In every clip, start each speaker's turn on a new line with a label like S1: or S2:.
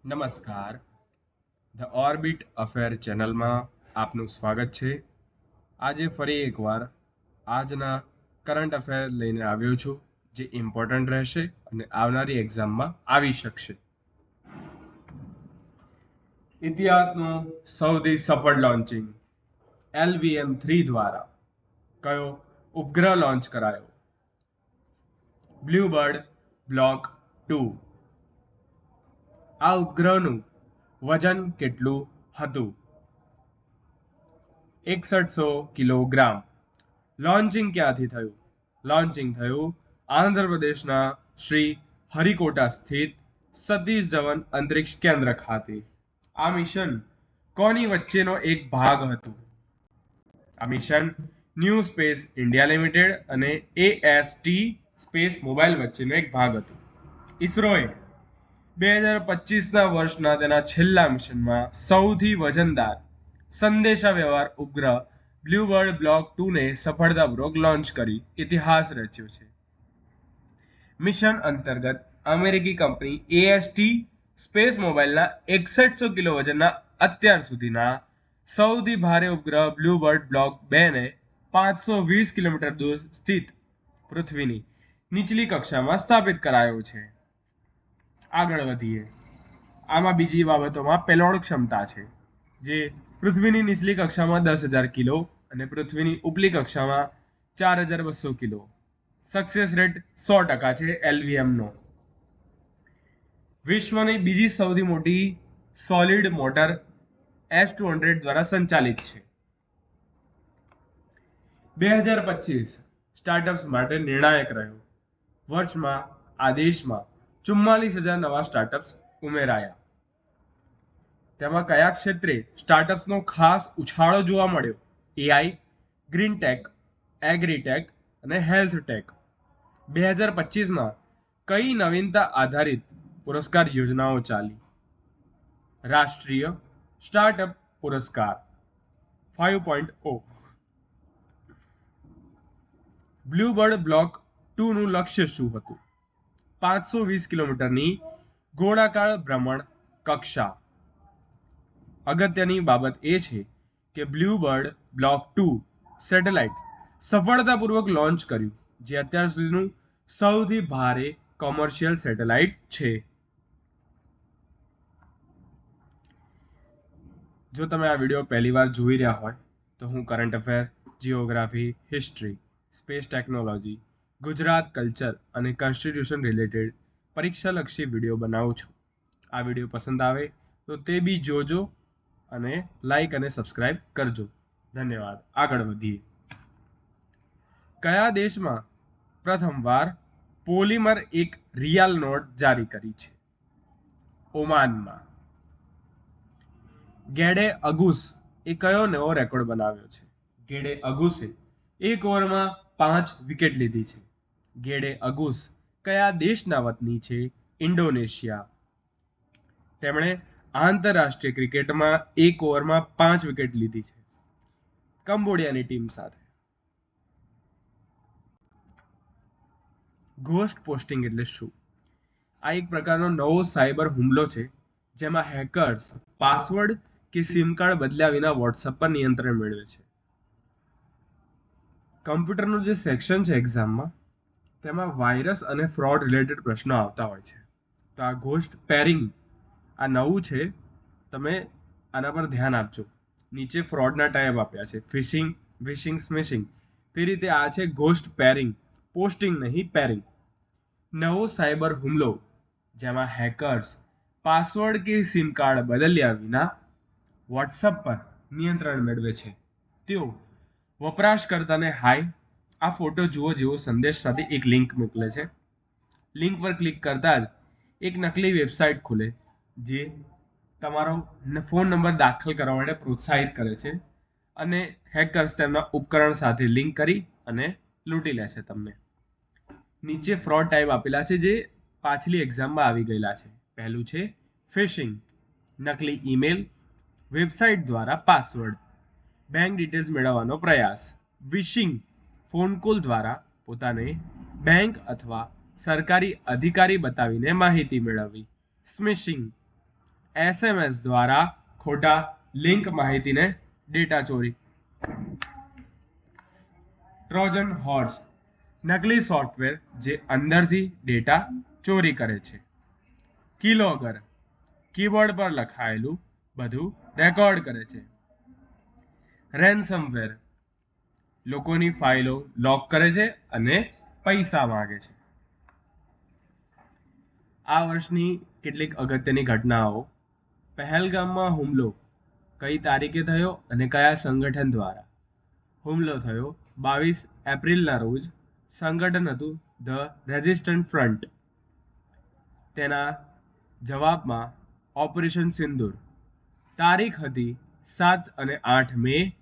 S1: નમસ્કાર. The orbit affair ચેનલમાં આપનું સ્વાગત છે. આજે ફરી એકવાર આજના કરંટ અફેર લઈને આવ્યો છું, જે ઇમ્પોર્ટન્ટ રહેશે અને આવનારી એક્ઝામમાં આવી શકશે. ઇતિહાસનું સૌથી સફળ લોન્ચિંગ LVM-3 દ્વારા કયો ઉપગ્રહ લોન્ચ કરાયો? બ્લુબર્ડ બ્લોક 2. આ ઉપગ્રહનું વજન કેટલું હતું? 6100 કિલોગ્રામ. લોન્ચિંગ ક્યાંથી થયું? લોન્ચિંગ થયું આંધ્રપ્રદેશના શ્રી હરિકોટા સ્થિત સતીશ ધવન અંતરિક્ષ કેન્દ્ર ખાતે. આ મિશન કોની વચ્ચેનો એક ભાગ હતું? આ mission new space India limited અને AST સ્પેસ મોબાઈલ વચ્ચેનો એક ભાગ હતો. ઇસરોએ 2025ના વર્ષના તેના છેલ્લા મિશનમાં સૌથી વજનદાર સંદેશા વ્યવહાર ઉપગ્રહ બ્લુબર્ડ બ્લોક 2 ને સફળતાપૂર્વક લોન્ચ કરી ઇતિહાસ રચ્યો છે. મિશન અંતર્ગત અમેરિકી કંપની AST સ્પેસ મોબાઈલના 6100 કિલો વજનના અત્યાર સુધીના સૌથી ભારે ઉપગ્રહ બ્લુબર્ડ બ્લોક 2 ને 520 કિલોમીટર દૂર સ્થિત પૃથ્વીની નીચલી કક્ષામાં સ્થાપિત કરાયો છે. આગળ વધીએ. આમાં બીજી બાબતોમાં પેલોડ ક્ષમતા છે, જે પૃથ્વીની નીચલી કક્ષામાં 10,000 કિલો અને પૃથ્વીની ઉપલી કક્ષામાં 4,200 કિલો. સક્સેસ રેટ 100% છે LVM નો. વિશ્વની બીજી સૌથી મોટી સોલિડ મોટર S200 દ્વારા સંચાલિત છે. 2025 સ્ટાર્ટઅપ્સ માટે નિર્ણાયક રહ્યો. વર્ષમાં આ દેશમાં 44,000 નવા સ્ટાર્ટઅપ્સ ઉમેરાયા. તેમાં કયા ક્ષેત્રે સ્ટાર્ટઅપ્સનો ખાસ ઉછાળો જોવા મળ્યો? AI, ગ્રીન ટેક, એગ્રીટેક અને હેલ્થ ટેક. 2025માં કઈ નવીનતા આધારિત પુરસ્કાર યોજનાઓ ચાલી? રાષ્ટ્રીય સ્ટાર્ટઅપ પુરસ્કાર 5.0. બ્લુબર્ડ બ્લોક 2 નું લક્ષ્ય શું હતું? 520 કિલોમીટરની ગોળાકાર ભ્રમણ કક્ષા. અગત્યની બાબત એ છે કે બ્લુબર્ડ બ્લોક 2 સેટેલાઇટ સફળતાપૂર્વક લોન્ચ કર્યું, જે અત્યાર સુધીનું સૌથી ભારે કોમર્શિયલ સેટેલાઇટ છે. જો તમે આ વિડીયો પહેલી વાર જોઈ રહ્યા હોય તો હું current affair, geography, history, space technology, Gujarat culture અને કોન્સ્ટિટ્યુશન રિલેટેડ પરીક્ષાલક્ષી વિડીયો બનાવું છું. આ વિડીયો પસંદ આવે તો તે બી જોજો અને લાઈક અને સબસ્ક્રાઇબ કરજો. ધન્યવાદ. આગળ વધીએ. કયા દેશમાં પ્રથમવાર પોલિમર એક રિયાલ નોટ જારી કરી છે? ઓમાનમાં. ગેડે અગુસ એ કયો નવો રેકોર્ડ બનાવ્યો છે? ગેડે અગુસે એક ઓવરમાં 5 વિકેટ લીધી છે. ગેડે અગુસ કયા દેશના વતની છે? ઇન્ડોનેશિયા. તેમણે આંતરરાષ્ટ્રીય ક્રિકેટમાં એક ઓવરમાં 5 વિકેટ લીધી છે, કંબોડિયાની ટીમ સાથે. ઘોસ્ટ પોસ્ટિંગ એટલે શું? આ એક પ્રકારનો નવો સાયબર હુમલો છે, જેમાં હેકર્સ પાસવર્ડ કે સિમ કાર્ડ બદલ્યા વિના વોટ્સએપ પર નિયંત્રણ મેળવે છે. કમ્પ્યુટરનું જે સેક્શન છે એક્ઝામમાં, તેમાં વાયરસ અને ફ્રોડ રિલેટેડ પ્રશ્નો આવતા હોય છે. તો આ ઘોસ્ટ પેરિંગ આ નવું છે, તમે આના પર ધ્યાન આપજો. નીચે ફ્રોડના ટાઈપ આપ્યા છે: ફિશિંગ, વિશિંગ, સ્મિશિંગ. તે રીતે આ છે ઘોસ્ટ પેરિંગ, પોસ્ટિંગ નહીં, પેરિંગ. નવો સાયબર હુમલો જેમાં હેકર્સ પાસવર્ડ કે સિમ કાર્ડ બદલ્યા વિના વોટ્સએપ પર નિયંત્રણ મેળવે છે. તેઓ વપરાશકર્તાને હાય, આ ફોટો જુઓ જેવો સંદેશ સાથે એક લિંક મોકલે છે. લિંક પર ક્લિક કરતા જ એક નકલી વેબસાઇટ ખુલે, જે તમારો ફોન નંબર દાખલ કરવા માટે પ્રોત્સાહિત કરે છે અને હેકર્સ તેમના ઉપકરણ સાથે લિંક કરી અને લૂંટી લે છે તમને. નીચે ફ્રોડ ટાઈપ આપેલા છે, જે પાછલી એક્ઝામમાં આવી ગયેલા છે. પહેલું છે ફિશિંગ, નકલી ઈમેલ, વેબસાઇટ દ્વારા પાસવર્ડ, બેંક ડિટેલ્સ મેળવવાનો પ્રયાસ. વિશિંગ, ફોન કોલ દ્વારા પોતાને બેંક અથવા સરકારી અધિકારી બતાવીને માહિતી મેળવવી. સ્મિશિંગ, SMS દ્વારા ખોટા લિંક માહિતીને ડેટા ચોરી. ટ્રોજન હોર્સ નકલી સોફ્ટવેર જે અંદરથી ડેટા ચોરી કરે છે. કીલોગર કીબોર્ડ પર લખાયેલું બધું રેકોર્ડ કરે છે. રેન્સમવેર લોકોની ફાઇલો લોક કરે છે અને પૈસા માંગે છે. આ વર્ષની કેટલીક અગત્યની ઘટનાઓ. પહેલગામમાં હુમલો કઈ તારીખે થયો અને કયા સંગઠન દ્વારા? હુમલો થયો 22 એપ્રિલના રોજ. સંગઠન હતું ધ રેઝિસ્ટન્ટ ફ્રન્ટ. તેના જવાબમાં ઓપરેશન સિંદૂર. તારીખ હતી 7 અને 8 મે.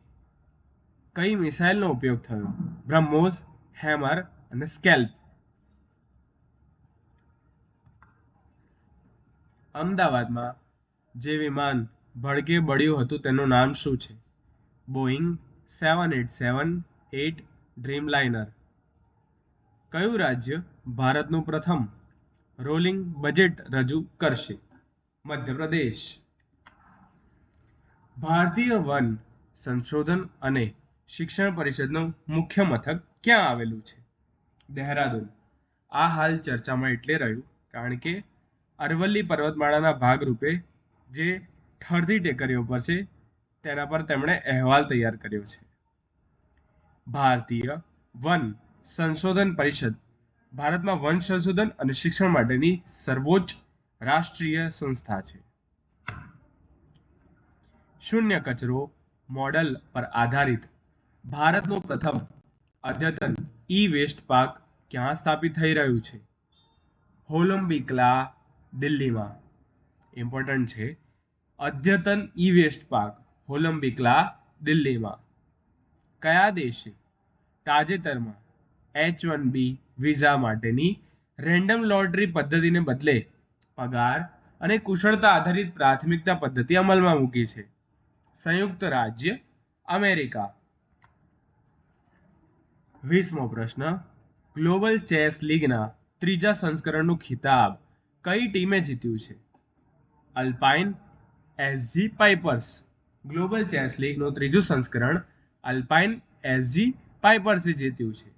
S1: કઈ મિસાઇલનો ઉપયોગ થયો? બ્રહ્મોસ, હેમર અને સ્કેલ્પ. અમદાવાદમાં જે વિમાન ભડકે બળ્યું હતું તેનું નામ શું છે? બોઈંગ 787-8 ડ્રીમલાઇનર. કયું રાજ્ય ભારતનું પ્રથમ રોલિંગ બજેટ રજૂ કરશે? મધ્યપ્રદેશ. ભારતીય વન સંશોધન અને શિક્ષણ પરિષદનું મુખ્ય મથક ક્યાં આવેલું છે? દહેરાદૂન. આ હાલ ચર્ચામાં એટલે રહ્યું કારણ કે અરવલ્લી પર્વતમાળાના ભાગરૂપે જે ઠરતી ટેકરીઓ પર છે તેના પર તેમણે અહેવાલ તૈયાર કર્યો છે. ભારતીય વન સંશોધન પરિષદ ભારતમાં વન સંશોધન અને શિક્ષણ માટેની સર્વોચ્ચ રાષ્ટ્રીય સંસ્થા છે. શૂન્ય કચરો મોડલ પર આધારિત ભારતનું પ્રથમ અદ્યતન ઈ વેસ્ટ પાર્ક ક્યાં સ્થાપિત થઈ રહ્યું છે? હોલંબિકલા, દિલ્હીમાં. ઇમ્પોર્ટન્ટ છે. અદ્યતન ઈ વેસ્ટ પાર્ક હોલંબિકલા, દિલ્હીમાં. કયા દેશે તાજેતરમાં H1B વિઝા માટેની રેન્ડમ લોટરી પદ્ધતિને બદલે પગાર અને કુશળતા આધારિત પ્રાથમિકતા પદ્ધતિ અમલમાં મૂકી છે? સંયુક્ત રાજ્ય અમેરિકા. 20મો પ્રશ્ન. ગ્લોબલ ચેસ લીગના ત્રીજા સંસ્કરણનું ખિતાબ કઈ ટીમે જીત્યું છે? Alpine SG પાઇપર્સ. ગ્લોબલ ચેસ લીગનું ત્રીજું સંસ્કરણ અલ્પાઇન SG પાઇપર્સે જીત્યું છે.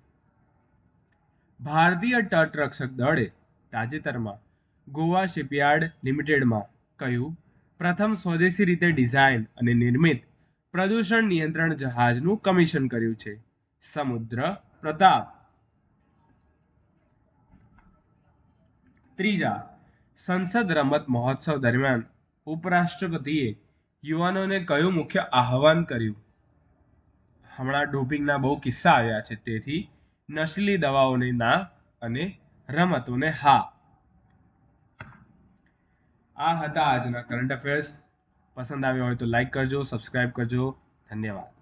S1: ભારતીય તટરક્ષક દળે તાજેતરમાં ગોવા શિપયાર્ડ લિમિટેડમાં કયું પ્રથમ સ્વદેશી રીતે ડિઝાઇન અને નિર્મિત પ્રદૂષણ નિયંત્રણ જહાજનું કમિશન કર્યું છે? સમુદ્ર પ્રતાપ. ત્રીજા સંસદ રમત મહોત્સવ દરમિયાન ઉપરાષ્ટ્રપતિએ યુવાનોને કયું મુખ્ય આહવાન કર્યું? હમણાં ડોપિંગના બહુ કિસ્સા આવ્યા છે તેથી નશીલી દવાઓને ના અને રમતોને હા. આ હતા આજના કરંટ અફેર્સ. પસંદ આવ્યો હોય તો લાઈક કરજો, સબસ્ક્રાઇબ કરજો. ધન્યવાદ.